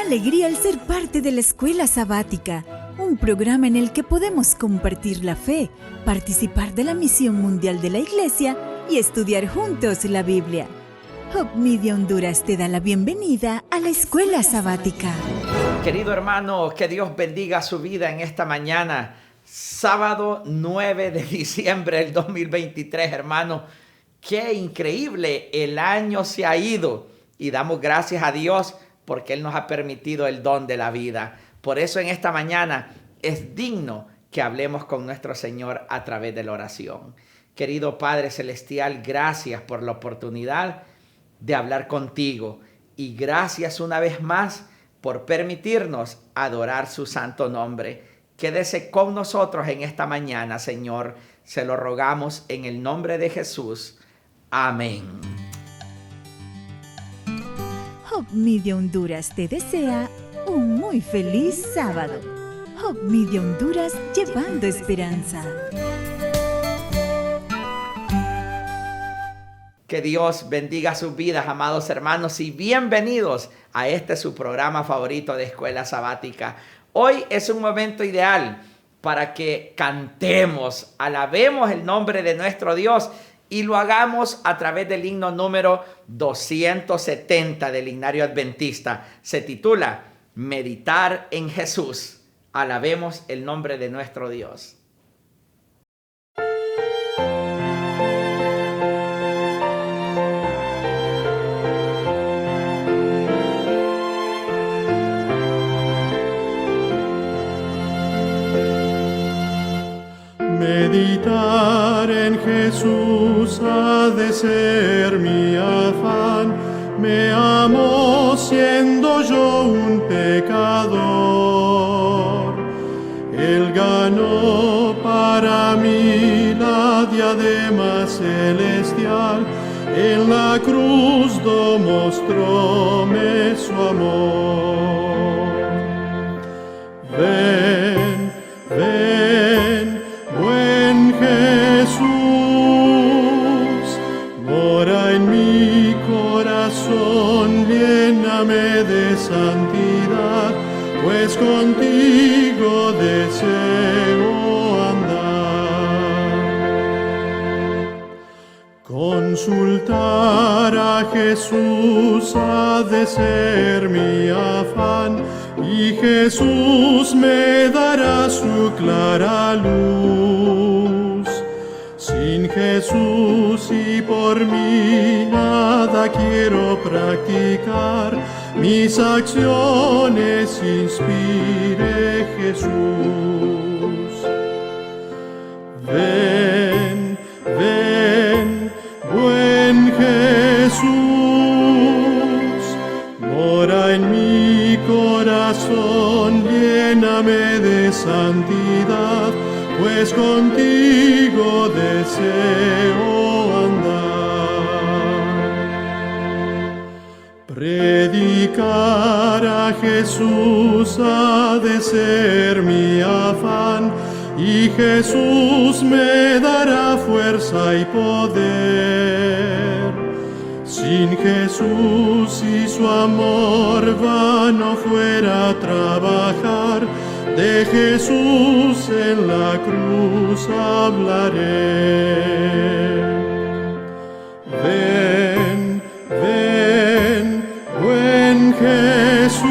alegría el ser parte de la Escuela Sabática, un programa en el que podemos compartir la fe, participar de la misión mundial de la Iglesia y estudiar juntos la Biblia. Hope Media Honduras te da la bienvenida a la Escuela Sabática. Querido hermano, que Dios bendiga su vida en esta mañana, sábado 9 de diciembre del 2023, hermano. Qué increíble, el año se ha ido y damos gracias a Dios porque Él nos ha permitido el don de la vida. Por eso en esta mañana es digno que hablemos con nuestro Señor a través de la oración. Querido Padre Celestial, gracias por la oportunidad de hablar contigo y gracias una vez más por permitirnos adorar su santo nombre. Quédese con nosotros en esta mañana, Señor. Se lo rogamos en el nombre de Jesús. Amén. Hope Media Honduras te desea un muy feliz sábado. Hope Media Honduras, llevando esperanza. Que Dios bendiga sus vidas, amados hermanos, y bienvenidos a este su programa favorito de Escuela Sabática. Hoy es un momento ideal para que cantemos, alabemos el nombre de nuestro Dios y lo hagamos a través del himno número 270 del Himnario Adventista. Se titula Meditar en Jesús. Alabemos el nombre de nuestro Dios. Meditar en Jesús ha de ser mi afán. Me amo siendo yo un pecador. Él ganó para mí la diadema celestial. En la cruz mostróme su amor. Ven, ven, buen Jesús, mora en mi corazón, lléname de santidad, pues contigo deseo andar. Consultar a Jesús ha de ser mi afán, y Jesús me dará su clara luz. Sin Jesús y por mí nada quiero practicar, mis acciones inspire Jesús. Ven, ven, buen Jesús, mora en mi corazón, lléname de santidad, pues contigo deseo andar. Predicar a Jesús ha de ser mi afán, y Jesús me dará fuerza y poder. Sin Jesús y su amor vano fuera trabajar, de Jesús en la cruz hablaré. Ven, ven, buen Jesús,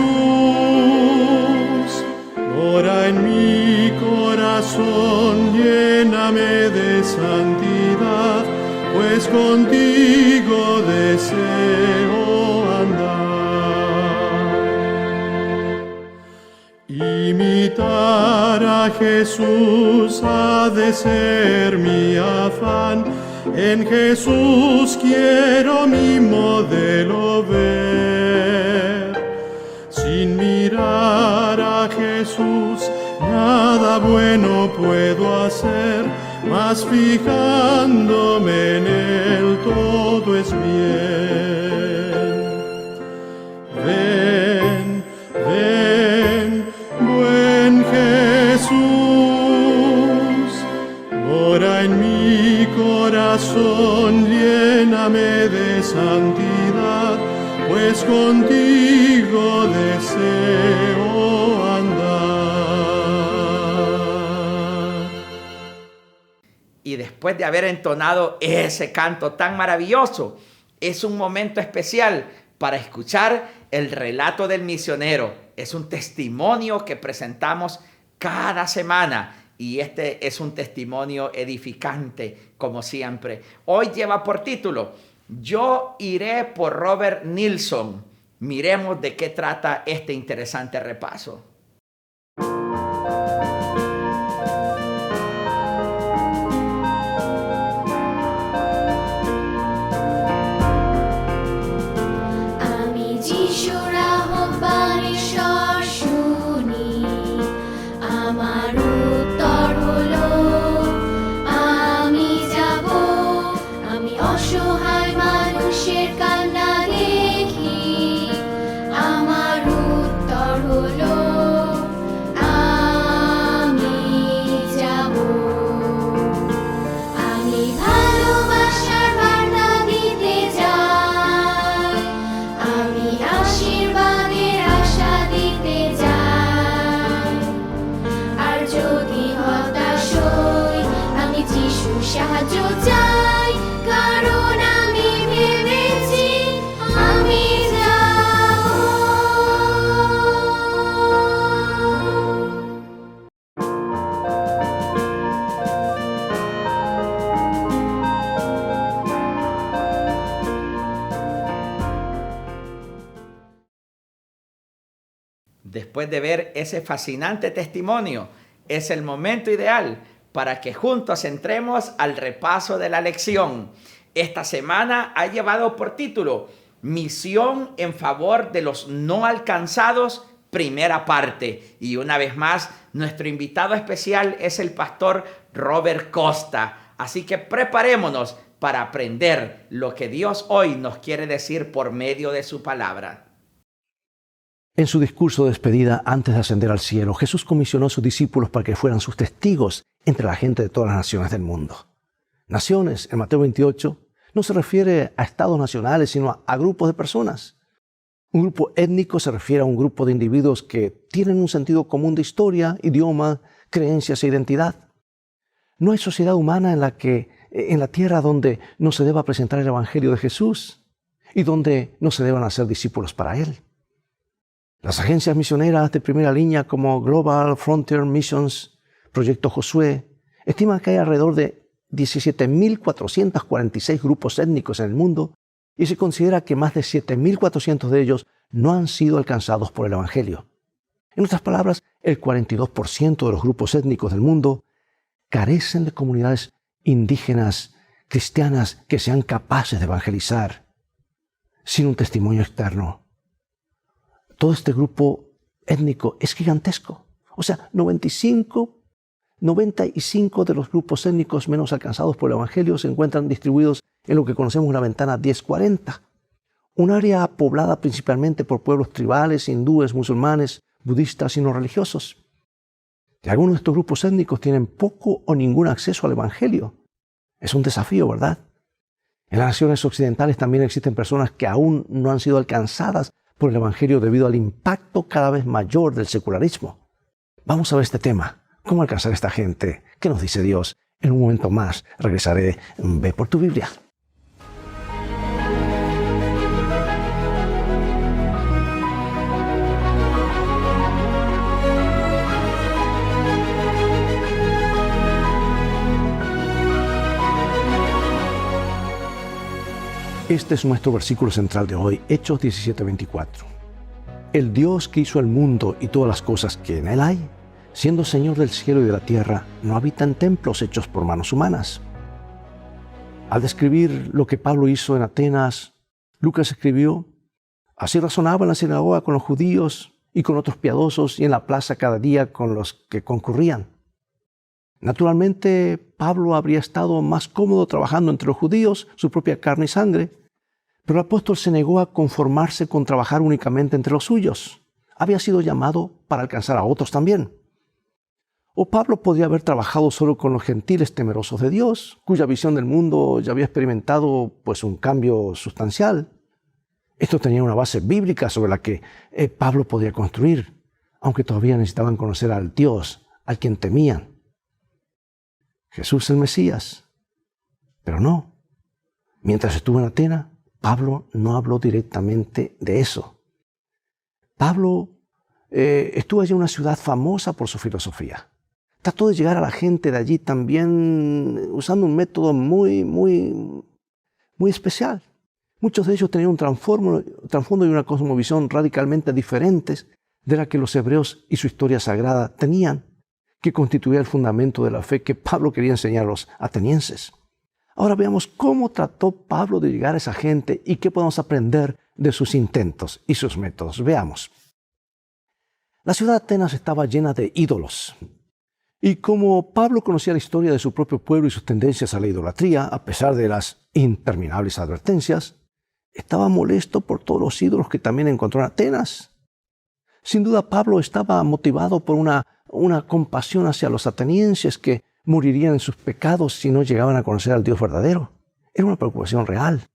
mora en mi corazón, lléname de santidad, pues contigo deseo andar. Imitar a Jesús ha de ser mi afán, en Jesús quiero mi modelo ver. Sin mirar a Jesús nada bueno puedo hacer, mas fijándome en Él todo es bien. Ven, ven, buen Jesús, mora en mi corazón, lléname de santidad, pues contigo contigo deseo andar. Y después de haber entonado ese canto tan maravilloso, es un momento especial para escuchar el relato del misionero. Es un testimonio que presentamos cada semana y este es un testimonio edificante, como siempre. Hoy lleva por título, Yo iré por Robert Nilsson. Miremos de qué trata este interesante repaso. Después de ver ese fascinante testimonio, es el momento ideal para que juntos entremos al repaso de la lección. Esta semana ha llevado por título Misión en favor de los no alcanzados, primera parte. Y una vez más, nuestro invitado especial es el pastor Robert Costa. Así que preparémonos para aprender lo que Dios hoy nos quiere decir por medio de su palabra. En su discurso de despedida antes de ascender al cielo, Jesús comisionó a sus discípulos para que fueran sus testigos entre la gente de todas las naciones del mundo. Naciones, en Mateo 28, no se refiere a estados nacionales, sino a grupos de personas. Un grupo étnico se refiere a un grupo de individuos que tienen un sentido común de historia, idioma, creencias e identidad. No hay sociedad humana en la tierra donde no se deba presentar el Evangelio de Jesús y donde no se deban hacer discípulos para Él. Las agencias misioneras de primera línea como Global Frontier Missions, Proyecto Josué, estiman que hay alrededor de 17.446 grupos étnicos en el mundo y se considera que más de 7.400 de ellos no han sido alcanzados por el Evangelio. En otras palabras, el 42% de los grupos étnicos del mundo carecen de comunidades indígenas, cristianas que sean capaces de evangelizar sin un testimonio externo. Todo este grupo étnico es gigantesco. O sea, 95 de los grupos étnicos menos alcanzados por el Evangelio se encuentran distribuidos en lo que conocemos la ventana 1040, un área poblada principalmente por pueblos tribales, hindúes, musulmanes, budistas y no religiosos. Y algunos de estos grupos étnicos tienen poco o ningún acceso al Evangelio. Es un desafío, ¿verdad? En las naciones occidentales también existen personas que aún no han sido alcanzadas por el Evangelio debido al impacto cada vez mayor del secularismo. Vamos a ver este tema. ¿Cómo alcanzar a esta gente? ¿Qué nos dice Dios? En un momento más regresaré. Ve por tu Biblia. Este es nuestro versículo central de hoy, Hechos 17:24. El Dios que hizo el mundo y todas las cosas que en él hay, siendo Señor del cielo y de la tierra, no habita en templos hechos por manos humanas. Al describir lo que Pablo hizo en Atenas, Lucas escribió: así razonaba en la sinagoga con los judíos y con otros piadosos y en la plaza cada día con los que concurrían. Naturalmente, Pablo habría estado más cómodo trabajando entre los judíos, su propia carne y sangre, pero el apóstol se negó a conformarse con trabajar únicamente entre los suyos. Había sido llamado para alcanzar a otros también. O Pablo podría haber trabajado solo con los gentiles temerosos de Dios, cuya visión del mundo ya había experimentado un cambio sustancial. Esto tenía una base bíblica sobre la que Pablo podía construir, aunque todavía necesitaban conocer al Dios, al quien temían. Jesús el Mesías. Pero no. Mientras estuvo en Atenas, Pablo no habló directamente de eso. Pablo estuvo allí en una ciudad famosa por su filosofía. Trató de llegar a la gente de allí también usando un método muy especial. Muchos de ellos tenían un trasfondo y una cosmovisión radicalmente diferentes de la que los hebreos y su historia sagrada tenían, que constituía el fundamento de la fe que Pablo quería enseñar a los atenienses. Ahora veamos cómo trató Pablo de llegar a esa gente y qué podemos aprender de sus intentos y sus métodos. Veamos. La ciudad de Atenas estaba llena de ídolos. Y como Pablo conocía la historia de su propio pueblo y sus tendencias a la idolatría, a pesar de las interminables advertencias, estaba molesto por todos los ídolos que también encontró en Atenas. Sin duda, Pablo estaba motivado por una compasión hacia los atenienses que morirían en sus pecados si no llegaban a conocer al Dios verdadero. Era una preocupación real.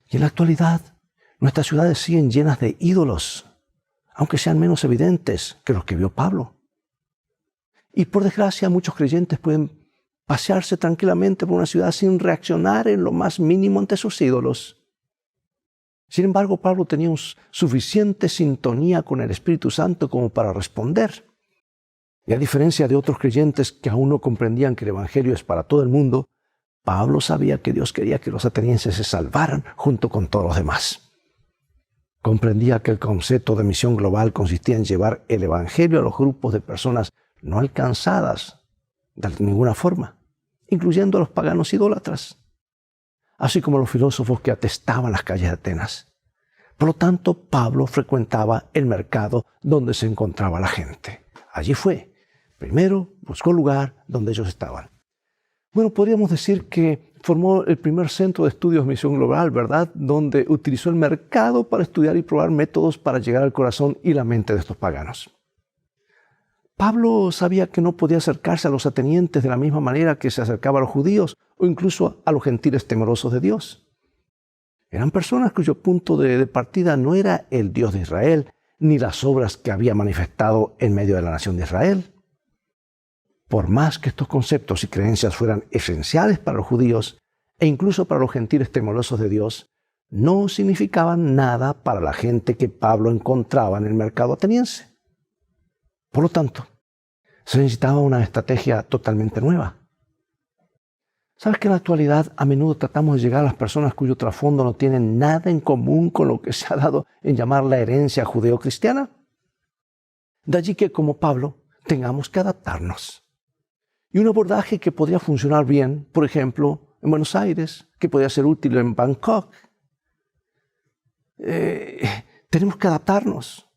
Y en la actualidad, nuestras ciudades siguen llenas de ídolos, aunque sean menos evidentes que los que vio Pablo. Y por desgracia, muchos creyentes pueden pasearse tranquilamente por una ciudad sin reaccionar en lo más mínimo ante sus ídolos. Sin embargo, Pablo tenía suficiente sintonía con el Espíritu Santo como para responder. Y a diferencia de otros creyentes que aún no comprendían que el Evangelio es para todo el mundo, Pablo sabía que Dios quería que los atenienses se salvaran junto con todos los demás. Comprendía que el concepto de misión global consistía en llevar el Evangelio a los grupos de personas no alcanzadas de ninguna forma, incluyendo a los paganos idólatras, así como los filósofos que atestaban las calles de Atenas. Por lo tanto, Pablo frecuentaba el mercado donde se encontraba la gente. Allí fue. Primero buscó el lugar donde ellos estaban. Bueno, podríamos decir que formó el primer centro de estudios de misión global, ¿verdad? Donde utilizó el mercado para estudiar y probar métodos para llegar al corazón y la mente de estos paganos. Pablo sabía que no podía acercarse a los atenienses de la misma manera que se acercaba a los judíos o incluso a los gentiles temerosos de Dios. Eran personas cuyo punto de partida no era el Dios de Israel, ni las obras que había manifestado en medio de la nación de Israel. Por más que estos conceptos y creencias fueran esenciales para los judíos e incluso para los gentiles temerosos de Dios, no significaban nada para la gente que Pablo encontraba en el mercado ateniense. Por lo tanto, se necesitaba una estrategia totalmente nueva. ¿Sabes que en la actualidad a menudo tratamos de llegar a las personas cuyo trasfondo no tienen nada en común con lo que se ha dado en llamar la herencia judeo-cristiana? De allí que, como Pablo, tengamos que adaptarnos. Y un abordaje que podría funcionar bien, por ejemplo, en Buenos Aires, que podría ser útil en Bangkok. Tenemos que adaptarnos.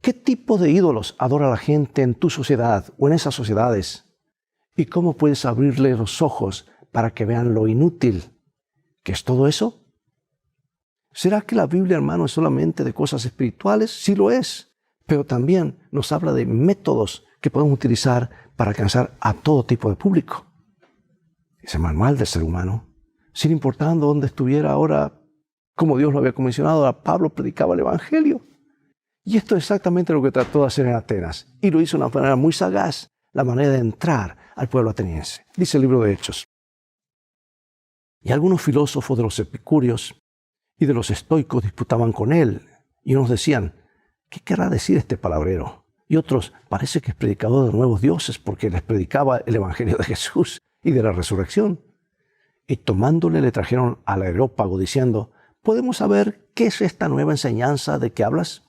¿Qué tipo de ídolos adora la gente en tu sociedad o en esas sociedades? ¿Y cómo puedes abrirle los ojos para que vean lo inútil que es todo eso? ¿Será que la Biblia, hermano, es solamente de cosas espirituales? Sí lo es, pero también nos habla de métodos que podemos utilizar para alcanzar a todo tipo de público. Ese manual del ser humano, sin importar dónde estuviera ahora, como Dios lo había comisionado, a Pablo predicaba el Evangelio. Y esto es exactamente lo que trató de hacer en Atenas. Y lo hizo de una manera muy sagaz, la manera de entrar al pueblo ateniense. Dice el libro de Hechos. Y algunos filósofos de los epicúreos y de los estoicos disputaban con él. Y unos decían, ¿qué querrá decir este palabrero? Y otros, parece que es predicador de nuevos dioses porque les predicaba el Evangelio de Jesús y de la resurrección. Y tomándole le trajeron al Areópago diciendo, ¿podemos saber qué es esta nueva enseñanza de que hablas?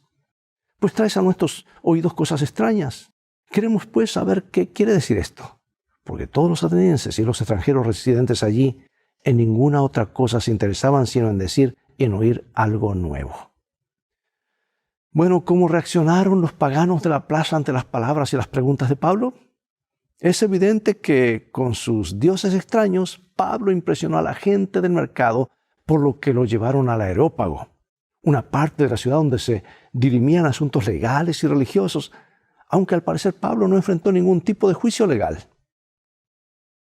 Pues traes a nuestros oídos cosas extrañas. Queremos pues saber qué quiere decir esto. Porque todos los atenienses y los extranjeros residentes allí en ninguna otra cosa se interesaban sino en decir y en oír algo nuevo. Bueno, ¿cómo reaccionaron los paganos de la plaza ante las palabras y las preguntas de Pablo? Es evidente que con sus dioses extraños, Pablo impresionó a la gente del mercado, por lo que lo llevaron al Areópago, una parte de la ciudad donde se dirimían asuntos legales y religiosos, aunque al parecer Pablo no enfrentó ningún tipo de juicio legal.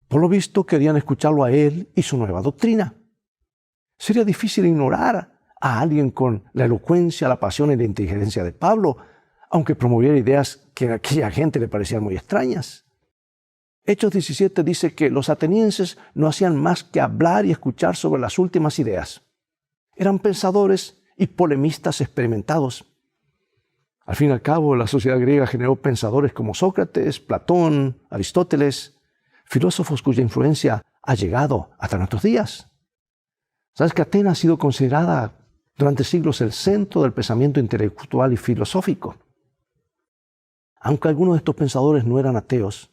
Por lo visto, querían escucharlo a él y su nueva doctrina. Sería difícil ignorar a alguien con la elocuencia, la pasión y la inteligencia de Pablo, aunque promoviera ideas que a aquella gente le parecían muy extrañas. Hechos 17 dice que los atenienses no hacían más que hablar y escuchar sobre las últimas ideas. Eran pensadores y polemistas experimentados. Al fin y al cabo, la sociedad griega generó pensadores como Sócrates, Platón, Aristóteles, filósofos cuya influencia ha llegado hasta nuestros días. ¿Sabes que Atenas ha sido considerada durante siglos el centro del pensamiento intelectual y filosófico? Aunque algunos de estos pensadores no eran ateos,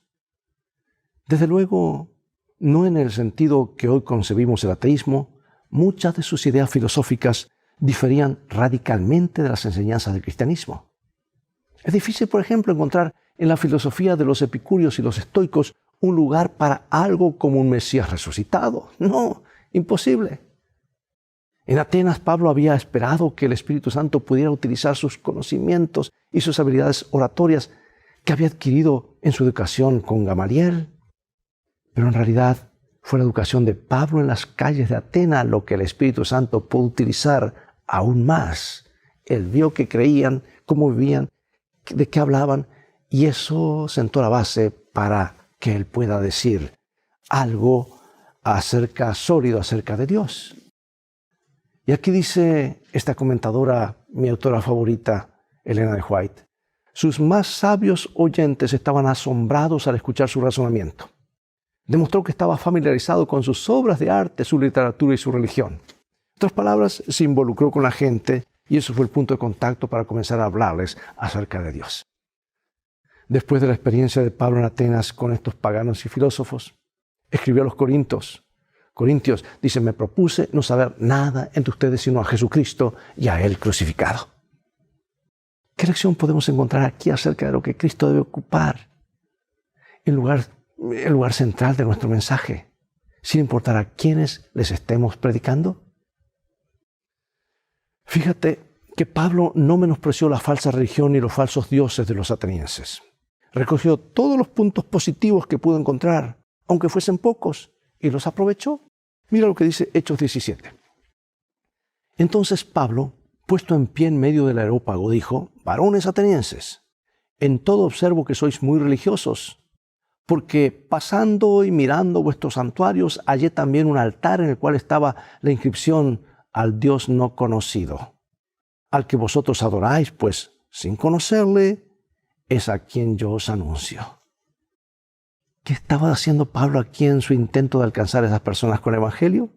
desde luego, no en el sentido que hoy concebimos el ateísmo, muchas de sus ideas filosóficas diferían radicalmente de las enseñanzas del cristianismo. Es difícil, por ejemplo, encontrar en la filosofía de los epicúreos y los estoicos un lugar para algo como un Mesías resucitado. No, imposible. En Atenas, Pablo había esperado que el Espíritu Santo pudiera utilizar sus conocimientos y sus habilidades oratorias que había adquirido en su educación con Gamaliel. Pero en realidad fue la educación de Pablo en las calles de Atenas lo que el Espíritu Santo pudo utilizar aún más. Él vio que creían, cómo vivían, de qué hablaban, y eso sentó la base para que él pueda decir algo sólido acerca de Dios. Y aquí dice esta comentadora, mi autora favorita, Elena de White, sus más sabios oyentes estaban asombrados al escuchar su razonamiento. Demostró que estaba familiarizado con sus obras de arte, su literatura y su religión. En otras palabras, se involucró con la gente y eso fue el punto de contacto para comenzar a hablarles acerca de Dios. Después de la experiencia de Pablo en Atenas con estos paganos y filósofos, escribió a los Corintios, dice, me propuse no saber nada entre ustedes sino a Jesucristo y a Él crucificado. ¿Qué lección podemos encontrar aquí acerca de lo que Cristo debe ocupar el lugar central de nuestro mensaje, sin importar a quiénes les estemos predicando? Fíjate que Pablo no menospreció la falsa religión ni los falsos dioses de los atenienses. Recogió todos los puntos positivos que pudo encontrar, aunque fuesen pocos, y los aprovechó. Mira lo que dice Hechos 17. Entonces Pablo, puesto en pie en medio del areópago, dijo, varones atenienses, en todo observo que sois muy religiosos, porque pasando y mirando vuestros santuarios, hallé también un altar en el cual estaba la inscripción al Dios no conocido, al que vosotros adoráis, pues sin conocerle, es a quien yo os anuncio. ¿Qué estaba haciendo Pablo aquí en su intento de alcanzar a esas personas con el Evangelio?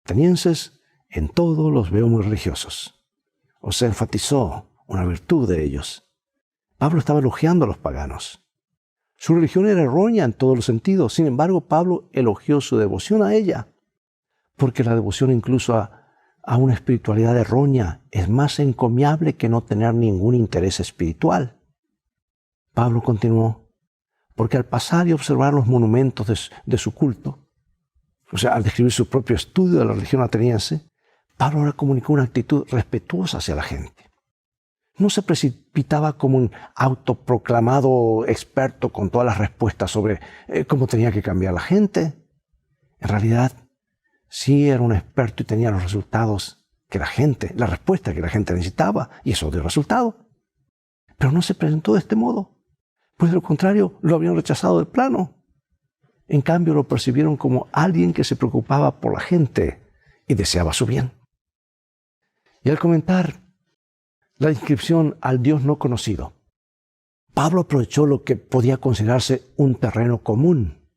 Atenienses, en todo los veo muy religiosos. O se enfatizó una virtud de ellos. Pablo estaba elogiando a los paganos. Su religión era errónea en todos los sentidos. Sin embargo, Pablo elogió su devoción a ella, porque la devoción incluso a una espiritualidad errónea es más encomiable que no tener ningún interés espiritual. Pablo continuó, porque al pasar y observar los monumentos de su culto, o sea, al describir su propio estudio de la religión ateniense, Pablo ahora comunicó una actitud respetuosa hacia la gente. No se precipitaba como un autoproclamado experto con todas las respuestas sobre cómo tenía que cambiar la gente. En realidad, sí era un experto y tenía los resultados que la respuesta que la gente necesitaba, y eso dio resultado. Pero no se presentó de este modo, pues de lo contrario lo habrían rechazado de plano. En cambio, lo percibieron como alguien que se preocupaba por la gente y deseaba su bien. Y al comentar la inscripción al Dios no conocido, Pablo aprovechó lo que podía considerarse un terreno común.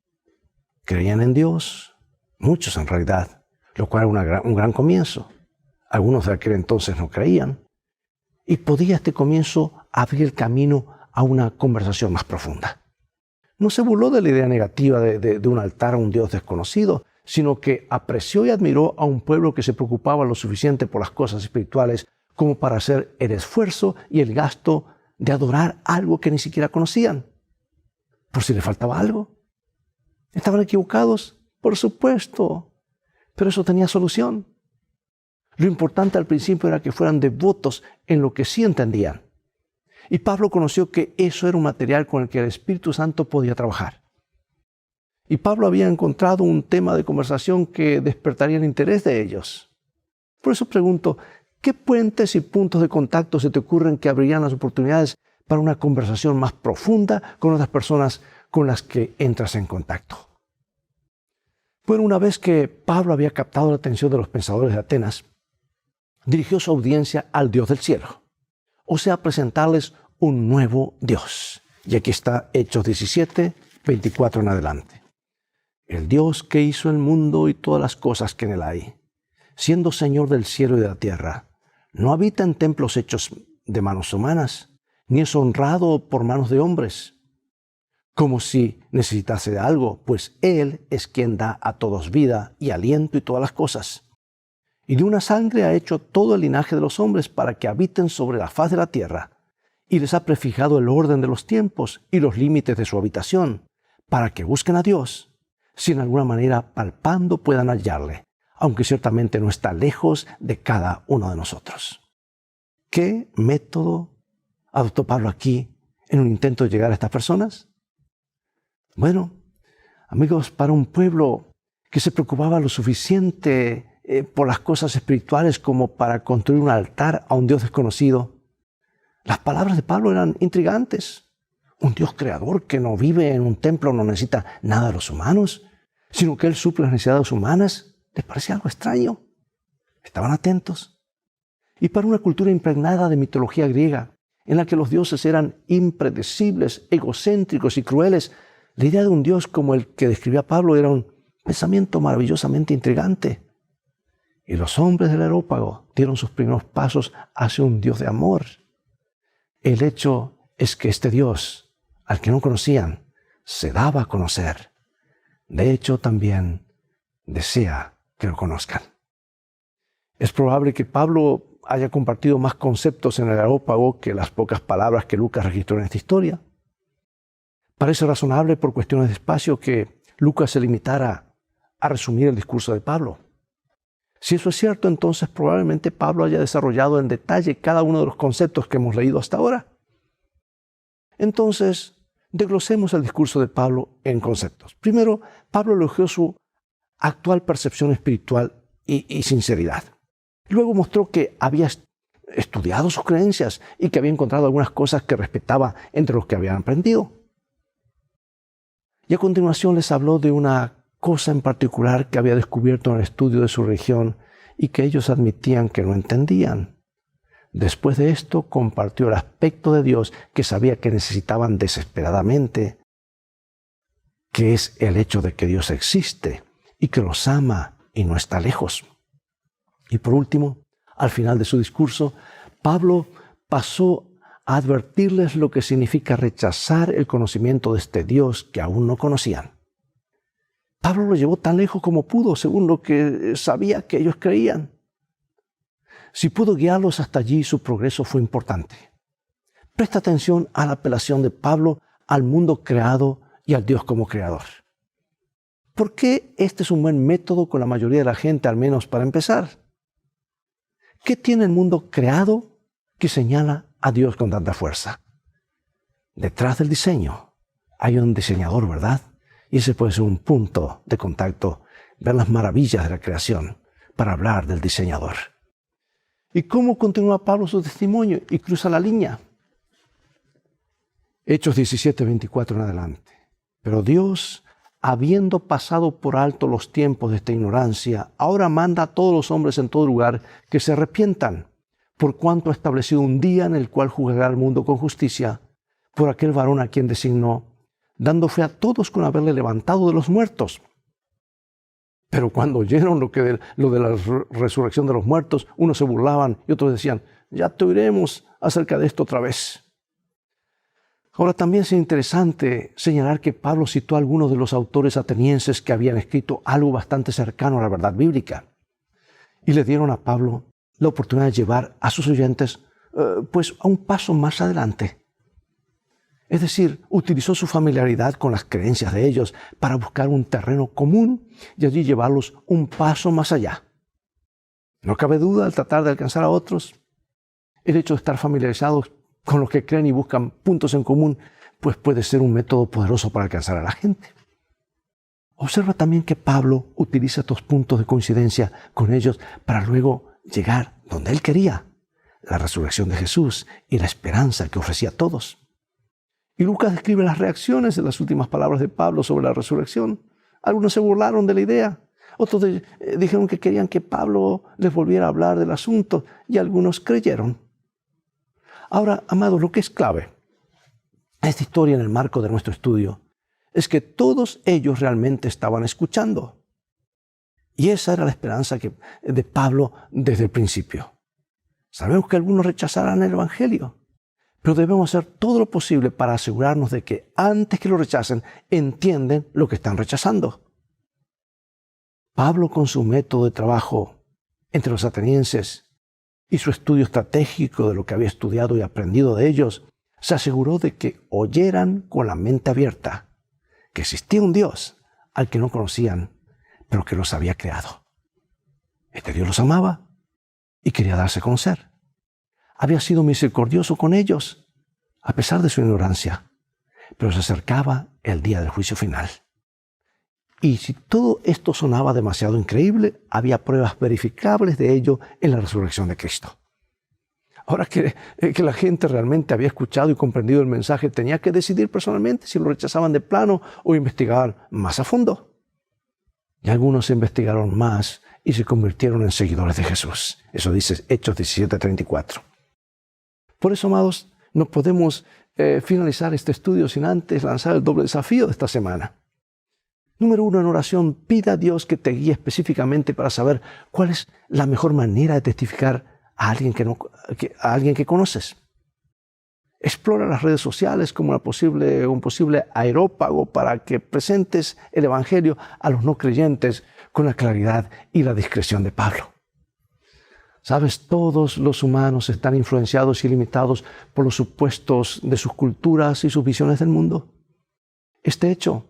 Creían en Dios, muchos en realidad, lo cual era un gran comienzo. Algunos de aquel entonces no creían. Y podía este comienzo abrir el camino a una conversación más profunda. No se burló de la idea negativa de un altar a un Dios desconocido, sino que apreció y admiró a un pueblo que se preocupaba lo suficiente por las cosas espirituales como para hacer el esfuerzo y el gasto de adorar algo que ni siquiera conocían. Por si le faltaba algo. ¿Estaban equivocados? Por supuesto. Pero eso tenía solución. Lo importante al principio era que fueran devotos en lo que sí entendían. Y Pablo conoció que eso era un material con el que el Espíritu Santo podía trabajar. Y Pablo había encontrado un tema de conversación que despertaría el interés de ellos. Por eso pregunto, ¿qué puentes y puntos de contacto se te ocurren que abrirían las oportunidades para una conversación más profunda con otras personas con las que entras en contacto? Bueno, una vez que Pablo había captado la atención de los pensadores de Atenas, dirigió su audiencia al Dios del cielo, o sea, presentarles un nuevo Dios. Y aquí está Hechos 17, 24 en adelante. El Dios que hizo el mundo y todas las cosas que en él hay, siendo Señor del cielo y de la tierra, no habita en templos hechos de manos humanas, ni es honrado por manos de hombres, como si necesitase de algo, pues Él es quien da a todos vida y aliento y todas las cosas. Y de una sangre ha hecho todo el linaje de los hombres para que habiten sobre la faz de la tierra, y les ha prefijado el orden de los tiempos y los límites de su habitación, para que busquen a Dios, si en alguna manera palpando puedan hallarle, aunque ciertamente no está lejos de cada uno de nosotros. ¿Qué método adoptó Pablo aquí en un intento de llegar a estas personas? Bueno, amigos, para un pueblo que se preocupaba lo suficiente por las cosas espirituales como para construir un altar a un Dios desconocido, las palabras de Pablo eran intrigantes. Un Dios creador que no vive en un templo, no necesita nada de los humanos, sino que Él suple las necesidades humanas, les parecía algo extraño. Estaban atentos. Y para una cultura impregnada de mitología griega, en la que los dioses eran impredecibles, egocéntricos y crueles, la idea de un Dios como el que describía Pablo era un pensamiento maravillosamente intrigante. Y los hombres del Areópago dieron sus primeros pasos hacia un Dios de amor. El hecho es que este Dios, al que no conocían, se daba a conocer. De hecho, también desea que lo conozcan. Es probable que Pablo haya compartido más conceptos en el Areópago que las pocas palabras que Lucas registró en esta historia. Parece razonable por cuestiones de espacio que Lucas se limitara a resumir el discurso de Pablo. Si eso es cierto, entonces probablemente Pablo haya desarrollado en detalle cada uno de los conceptos que hemos leído hasta ahora. Entonces, desglosemos el discurso de Pablo en conceptos. Primero, Pablo elogió su actual percepción espiritual y sinceridad. Luego mostró que había estudiado sus creencias y que había encontrado algunas cosas que respetaba entre los que habían aprendido. Y a continuación les habló de una cosa en particular que había descubierto en el estudio de su religión y que ellos admitían que no entendían. Después de esto, compartió el aspecto de Dios que sabía que necesitaban desesperadamente, que es el hecho de que Dios existe y que los ama y no está lejos. Y por último, al final de su discurso, Pablo pasó a advertirles lo que significa rechazar el conocimiento de este Dios que aún no conocían. Pablo lo llevó tan lejos como pudo, según lo que sabía que ellos creían. Si pudo guiarlos hasta allí, su progreso fue importante. Presta atención a la apelación de Pablo al mundo creado y al Dios como creador. ¿Por qué este es un buen método con la mayoría de la gente, al menos para empezar? ¿Qué tiene el mundo creado que señala a Dios con tanta fuerza? Detrás del diseño hay un diseñador, ¿verdad? Y ese puede ser un punto de contacto, ver las maravillas de la creación para hablar del diseñador. ¿Y cómo continúa Pablo su testimonio y cruza la línea? Hechos 17, 24 en adelante. Pero Dios, habiendo pasado por alto los tiempos de esta ignorancia, ahora manda a todos los hombres en todo lugar que se arrepientan, por cuanto ha establecido un día en el cual juzgará al mundo con justicia, por aquel varón a quien designó, dando fe a todos con haberle levantado de los muertos. Pero cuando oyeron lo de la resurrección de los muertos, unos se burlaban y otros decían, ya te oiremos acerca de esto otra vez. Ahora también es interesante señalar que Pablo citó a algunos de los autores atenienses que habían escrito algo bastante cercano a la verdad bíblica y le dieron a Pablo la oportunidad de llevar a sus oyentes a un paso más adelante. Es decir, utilizó su familiaridad con las creencias de ellos para buscar un terreno común y allí llevarlos un paso más allá. No cabe duda al tratar de alcanzar a otros, el hecho de estar familiarizados con los que creen y buscan puntos en común, pues puede ser un método poderoso para alcanzar a la gente. Observa también que Pablo utiliza estos puntos de coincidencia con ellos para luego llegar donde él quería, la resurrección de Jesús y la esperanza que ofrecía a todos. Y Lucas describe las reacciones de las últimas palabras de Pablo sobre la resurrección. Algunos se burlaron de la idea. Otros dijeron que querían que Pablo les volviera a hablar del asunto y algunos creyeron. Ahora, amados, lo que es clave en esta historia en el marco de nuestro estudio es que todos ellos realmente estaban escuchando. Y esa era la esperanza de Pablo desde el principio. Sabemos que algunos rechazarán el Evangelio, pero debemos hacer todo lo posible para asegurarnos de que antes que lo rechacen, entienden lo que están rechazando. Pablo, con su método de trabajo entre los atenienses y su estudio estratégico de lo que había estudiado y aprendido de ellos, se aseguró de que oyeran con la mente abierta que existía un Dios al que no conocían, pero que los había creado. Este Dios los amaba y quería darse a conocer. Había sido misericordioso con ellos, a pesar de su ignorancia, pero se acercaba el día del juicio final. Y si todo esto sonaba demasiado increíble, había pruebas verificables de ello en la resurrección de Cristo. Ahora que la gente realmente había escuchado y comprendido el mensaje, tenía que decidir personalmente si lo rechazaban de plano o investigaban más a fondo. Y algunos investigaron más y se convirtieron en seguidores de Jesús. Eso dice Hechos 17:34. Por eso, amados, no podemos finalizar este estudio sin antes lanzar el doble desafío de esta semana. Número 1, en oración, pida a Dios que te guíe específicamente para saber cuál es la mejor manera de testificar a alguien que conoces. Explora las redes sociales como un posible aerópago para que presentes el Evangelio a los no creyentes con la claridad y la discreción de Pablo. Sabes, todos los humanos están influenciados y limitados por los supuestos de sus culturas y sus visiones del mundo. Este hecho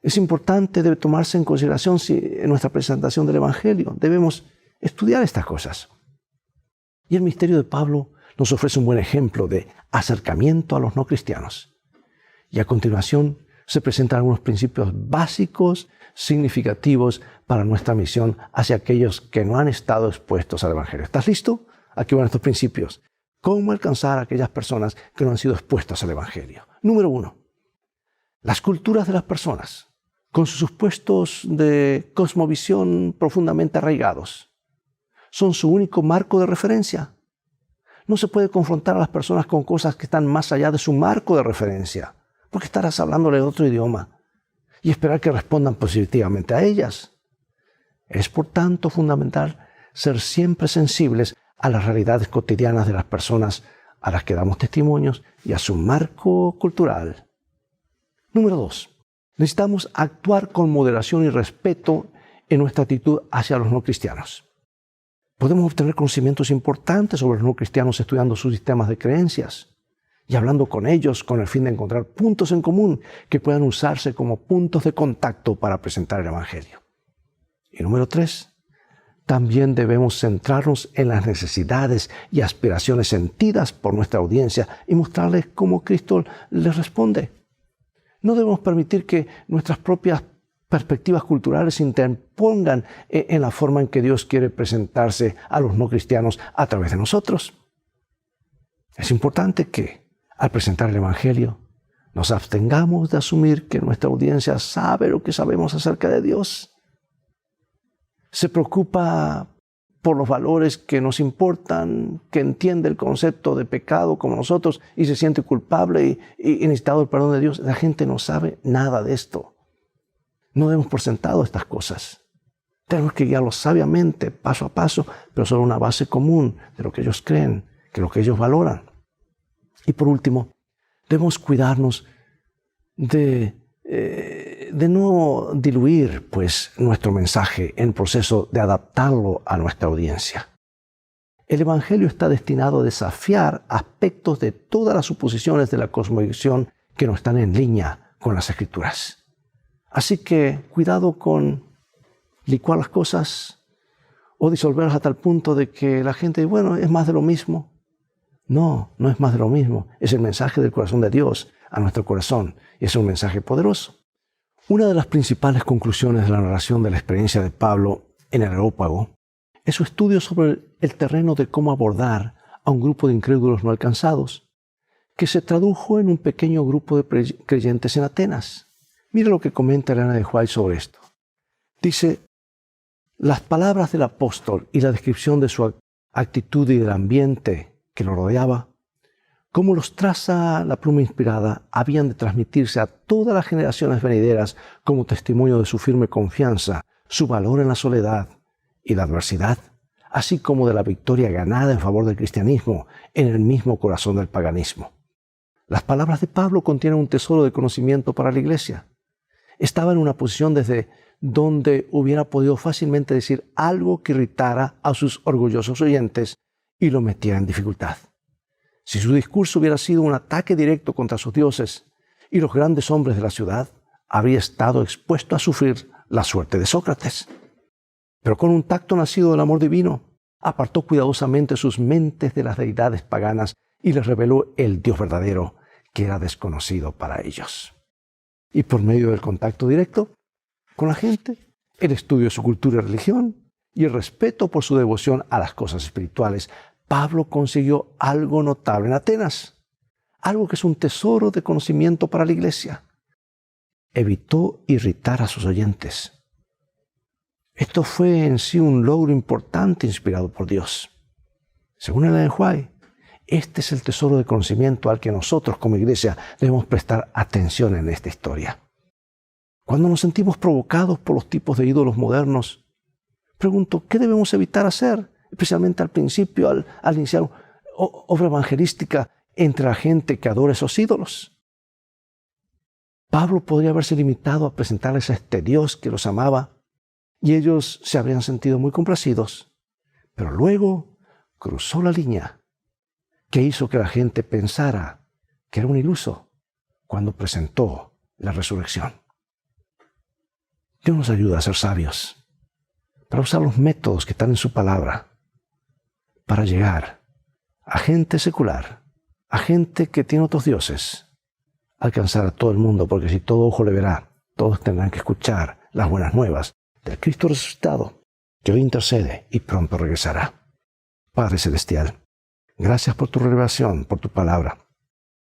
es importante, debe tomarse en consideración en nuestra presentación del Evangelio. Debemos estudiar estas cosas. Y el misterio de Pablo nos ofrece un buen ejemplo de acercamiento a los no cristianos. Y a continuación se presentan algunos principios básicos, significativos para nuestra misión hacia aquellos que no han estado expuestos al Evangelio. ¿Estás listo? Aquí van estos principios. ¿Cómo alcanzar a aquellas personas que no han sido expuestas al Evangelio? Número 1. Las culturas de las personas, con sus supuestos de cosmovisión profundamente arraigados, son su único marco de referencia. No se puede confrontar a las personas con cosas que están más allá de su marco de referencia, porque estarás hablándole otro idioma y esperar que respondan positivamente a ellas. Es, por tanto, fundamental ser siempre sensibles a las realidades cotidianas de las personas a las que damos testimonios y a su marco cultural. Número 2. Necesitamos actuar con moderación y respeto en nuestra actitud hacia los no cristianos. Podemos obtener conocimientos importantes sobre los no cristianos estudiando sus sistemas de creencias y hablando con ellos con el fin de encontrar puntos en común que puedan usarse como puntos de contacto para presentar el Evangelio. Y número 3. También debemos centrarnos en las necesidades y aspiraciones sentidas por nuestra audiencia y mostrarles cómo Cristo les responde. No debemos permitir que nuestras propias perspectivas culturales se interpongan en la forma en que Dios quiere presentarse a los no cristianos a través de nosotros. Es importante que, al presentar el Evangelio, nos abstengamos de asumir que nuestra audiencia sabe lo que sabemos acerca de Dios. Se preocupa por los valores que nos importan, que entiende el concepto de pecado como nosotros y se siente culpable y necesitado del perdón de Dios. La gente no sabe nada de esto. No demos por sentado estas cosas. Tenemos que guiarlos sabiamente, paso a paso, pero sobre una base común de lo que ellos creen, de lo que ellos valoran. Y por último, debemos cuidarnos de no diluir nuestro mensaje en el proceso de adaptarlo a nuestra audiencia. El Evangelio está destinado a desafiar aspectos de todas las suposiciones de la cosmovisión que no están en línea con las Escrituras. Así que cuidado con licuar las cosas o disolverlas a tal punto de que la gente, es más de lo mismo. No es más de lo mismo. Es el mensaje del corazón de Dios a nuestro corazón y es un mensaje poderoso. Una de las principales conclusiones de la narración de la experiencia de Pablo en el Areópago En su estudio sobre el terreno de cómo abordar a un grupo de incrédulos no alcanzados, que se tradujo en un pequeño grupo de creyentes en Atenas. Mira lo que comenta Elena de White sobre esto. Dice, las palabras del apóstol y la descripción de su actitud y del ambiente que lo rodeaba, como los traza la pluma inspirada, habían de transmitirse a todas las generaciones venideras como testimonio de su firme confianza, su valor en la soledad y la adversidad, así como de la victoria ganada en favor del cristianismo en el mismo corazón del paganismo. Las palabras de Pablo contienen un tesoro de conocimiento para la iglesia. Estaba en una posición desde donde hubiera podido fácilmente decir algo que irritara a sus orgullosos oyentes y lo metiera en dificultad. Si su discurso hubiera sido un ataque directo contra sus dioses y los grandes hombres de la ciudad, habría estado expuesto a sufrir la suerte de Sócrates. Pero con un tacto nacido del amor divino, apartó cuidadosamente sus mentes de las deidades paganas y les reveló el Dios verdadero, que era desconocido para ellos. Y por medio del contacto directo con la gente, el estudio de su cultura y religión y el respeto por su devoción a las cosas espirituales, Pablo consiguió algo notable en Atenas, algo que es un tesoro de conocimiento para la iglesia. Evitó irritar a sus oyentes. Esto fue en sí un logro importante inspirado por Dios. Según Ellen White, este es el tesoro de conocimiento al que nosotros como iglesia debemos prestar atención en esta historia. Cuando nos sentimos provocados por los tipos de ídolos modernos, pregunto, ¿qué debemos evitar hacer? Especialmente al principio, al iniciar obra evangelística entre la gente que adora esos ídolos. Pablo podría haberse limitado a presentarles a este Dios que los amaba y ellos se habrían sentido muy complacidos. Pero luego cruzó la línea que hizo que la gente pensara que era un iluso cuando presentó la resurrección. Dios nos ayuda a ser sabios, para usar los métodos que están en su palabra, para llegar a gente secular, a gente que tiene otros dioses, alcanzar a todo el mundo, porque si todo ojo le verá, todos tendrán que escuchar las buenas nuevas del Cristo resucitado, que hoy intercede y pronto regresará. Padre Celestial, gracias por tu revelación, por tu palabra.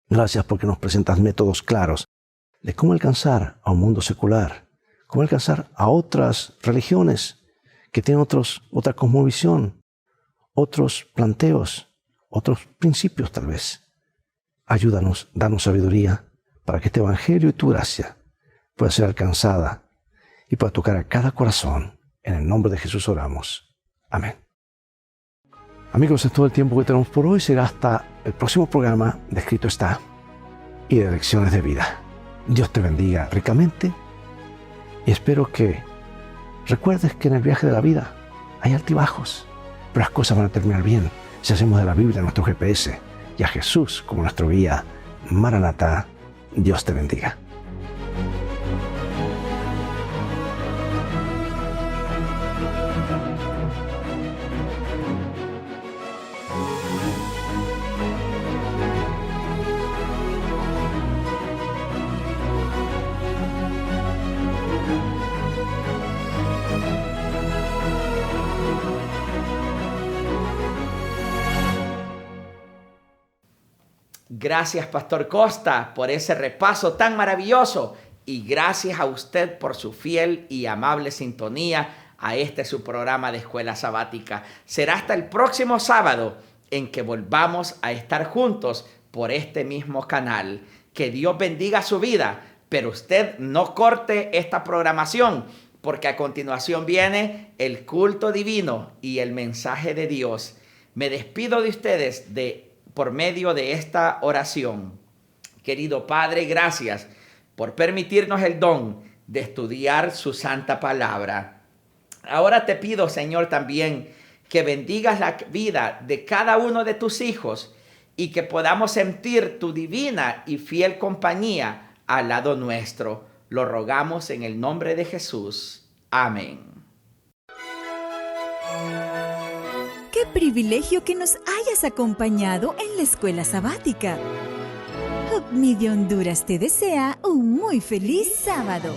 Gracias porque nos presentas métodos claros de cómo alcanzar a un mundo secular, cómo alcanzar a otras religiones que tienen otra cosmovisión, otros planteos, otros principios tal vez. Ayúdanos, danos sabiduría para que este evangelio y tu gracia pueda ser alcanzada y pueda tocar a cada corazón. En el nombre de Jesús oramos. Amén. Amigos, es todo el tiempo que tenemos por hoy. Será hasta el próximo programa de Escrito Está y de Lecciones de Vida. Dios te bendiga ricamente y espero que recuerdes que en el viaje de la vida hay altibajos, pero las cosas van a terminar bien si hacemos de la Biblia nuestro GPS y a Jesús como nuestro guía. Maranatá, Dios te bendiga. Gracias, Pastor Costa, por ese repaso tan maravilloso. Y gracias a usted por su fiel y amable sintonía a su programa de Escuela Sabática. Será hasta el próximo sábado en que volvamos a estar juntos por este mismo canal. Que Dios bendiga su vida, pero usted no corte esta programación, porque a continuación viene el culto divino y el mensaje de Dios. Me despido de ustedes por medio de esta oración. Querido Padre, gracias por permitirnos el don de estudiar su santa palabra. Ahora te pido, Señor, también que bendigas la vida de cada uno de tus hijos y que podamos sentir tu divina y fiel compañía al lado nuestro. Lo rogamos en el nombre de Jesús. Amén. ¡Qué privilegio que nos hayas acompañado en la Escuela Sabática! Hope Media Honduras te desea un muy feliz sábado.